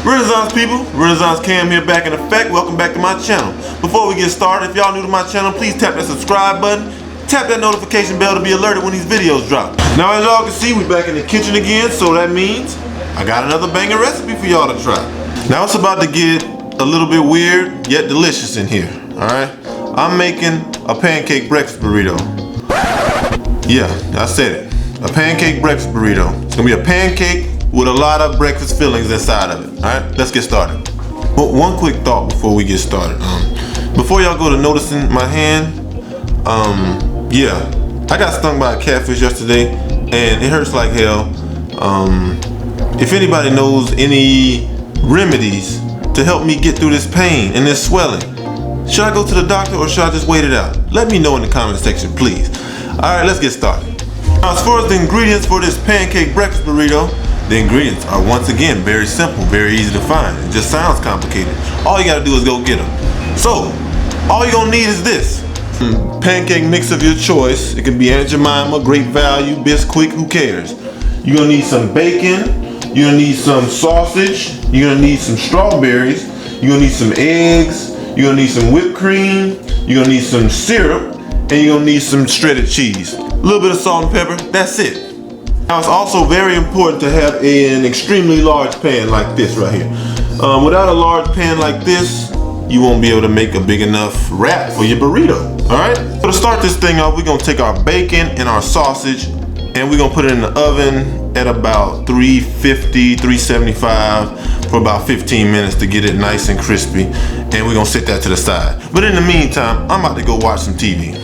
Renaissance people, Renaissance Cam here back in effect. Welcome back to my channel. Before we get started, if y'all new to my channel, please tap that subscribe button, tap that notification bell to be alerted when these videos drop. Now as y'all can see, we back in the kitchen again, so that means I got another banger recipe for y'all to try. Now it's about to get a little bit weird, yet delicious in here, alright? I'm making a pancake breakfast burrito. Yeah, I said it. A pancake breakfast burrito. It's gonna be a pancake with a lot of breakfast fillings inside of it. Alright, let's get started. But one quick thought before we get started. Before y'all go to noticing my hand, yeah, I got stung by a catfish yesterday and it hurts like hell. If anybody knows any remedies to help me get through this pain and this swelling, should I go to the doctor or should I just wait it out? Let me know in the comment section, please. Alright, let's get started. Now, as far as the ingredients for this pancake breakfast burrito, the ingredients are once again very simple, very easy to find. It just sounds complicated. All you gotta do is go get them. So, all you're gonna need is this. Pancake mix of your choice. It can be Aunt Jemima, Great Value, Bisquick, who cares? You're gonna need some bacon. You're gonna need some sausage. You're gonna need some strawberries. You're gonna need some eggs. You're gonna need some whipped cream. You're gonna need some syrup. And you're gonna need some shredded cheese. A little bit of salt and pepper, that's it. Now it's also very important to have an extremely large pan like this right here. Without a large pan like this, you won't be able to make a big enough wrap for your burrito, all right? So to start this thing off, we're gonna take our bacon and our sausage and we're gonna put it in the oven at about 350, 375 for about 15 minutes to get it nice and crispy. And we're gonna set that to the side. But in the meantime, I'm about to go watch some TV.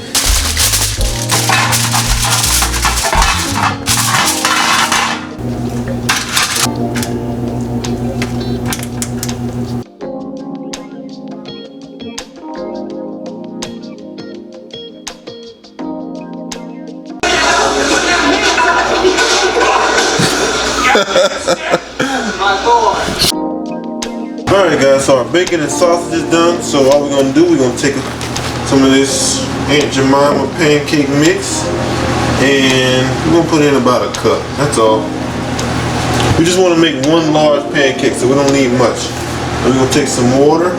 Alright guys, so our bacon and sausage is done. So all we're gonna do, we're gonna take some of this Aunt Jemima pancake mix and we're gonna put in about a cup. That's all. We just want to make one large pancake, so we don't need much. And we're gonna take some water.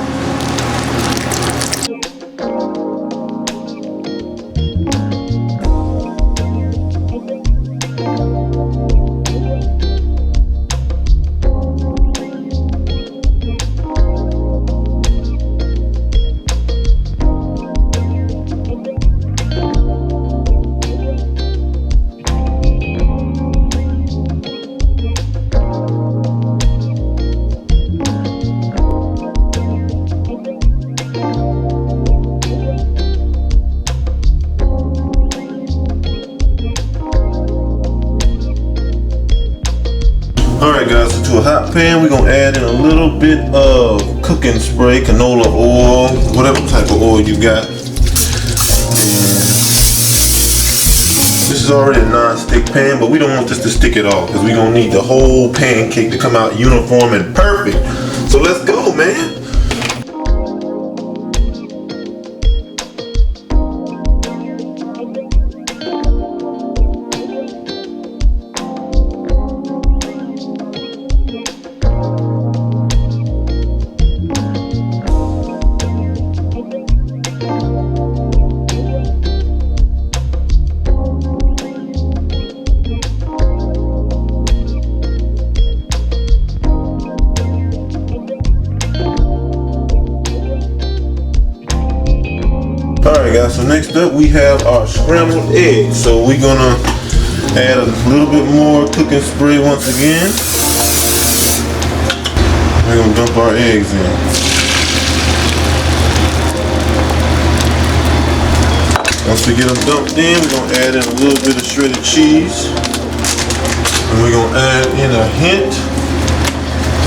Alright guys, so to a hot pan, we're going to add in a little bit of cooking spray, canola oil, whatever type of oil you got. And this is already a non-stick pan, but we don't want this to stick at all because we're going to need the whole pancake to come out uniform and perfect. So let's go, man. Alright guys, so next up we have our scrambled eggs. So we're gonna add a little bit more cooking spray once again. We're gonna dump our eggs in. Once we get them dumped in, we're gonna add in a little bit of shredded cheese. And we're gonna add in a hint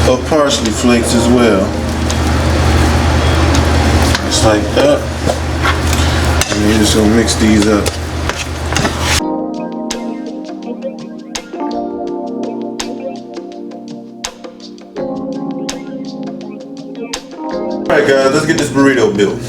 of parsley flakes as well. Just like that. And you're just gonna mix these up. Alright guys, let's get this burrito built.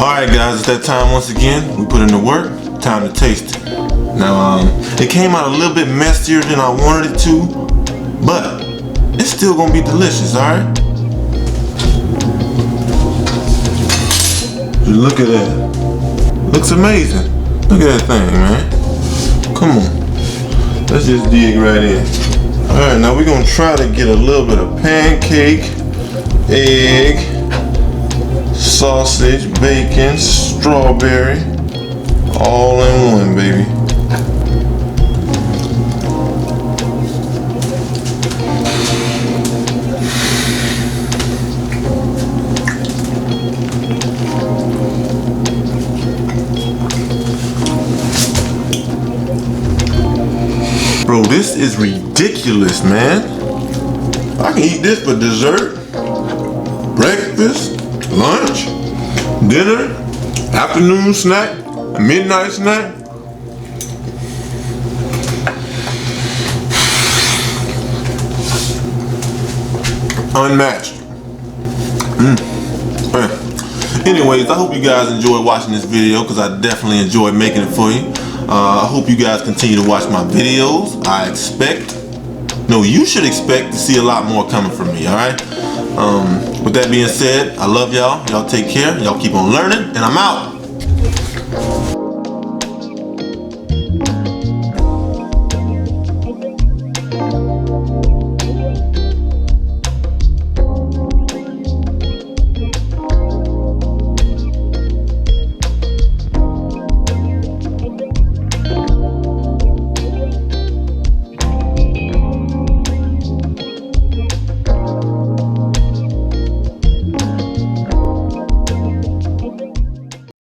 Alright guys, it's that time once again. We put in the work, time to taste it. Now, it came out a little bit messier than I wanted it to, but it's still gonna be delicious, alright? Look at that. Looks amazing. Look at that thing, man. Come on. Let's just dig right in. Alright, now we're gonna try to get a little bit of pancake, egg, sausage, bacon, strawberry, all in one, baby. Bro, this is ridiculous, man. I can eat this for dessert, breakfast, lunch, dinner, afternoon snack, a midnight snack. Unmatched. Anyways, I hope you guys enjoyed watching this video because I definitely enjoyed making it for you. I hope you guys continue to watch my videos. You should expect to see a lot more coming from me, alright? With that being said, I love y'all. Y'all take care. Y'all keep on learning, and I'm out.